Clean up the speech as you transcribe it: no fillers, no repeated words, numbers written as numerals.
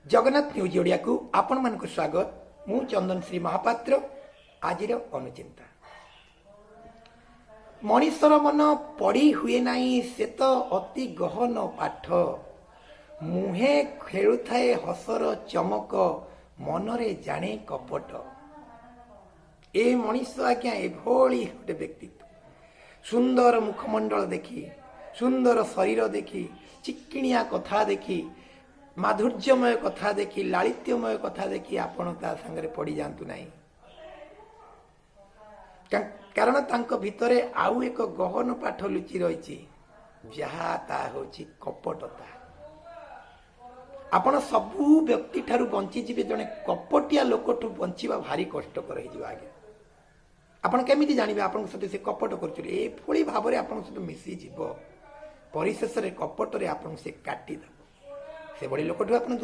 Jagannath news Odia को आपण मान स्वागत। मु चंदन श्री महापात्र। आज अनुचिंता मनीषर मन पढ़ी हुए नहीं से तो अति गहन पाठ मुहे खेलु थाए हसर चमक मनरे जाने कपट। ए मनीष आज्ञा एभली गोटे व्यक्तित्व सुंदर मुखमंडल देखी सुंदर शरीर देखी चिकिणिया कथा देखी माधुर्यमय कथा देखी लालित्यमय कथा देखी आपण ता संगे पड़ी जातु नहीं कारण तांको भितरे आउ एक गहन पाठ लुचि रही जहा ता होची कपटता। आपण सबु व्यक्ति ठारू बंची जीवे जने कपटिया लोकठू बंचिबा भारी कष्टकर हो आगे। आपण केमिति जानिबे आपण सते से कपट करचुले ए फुली भाबरे आपण सते मिसी जीव परिशेष रे कपट रे आपण से काटी दब से बड़ी लोकठू आपण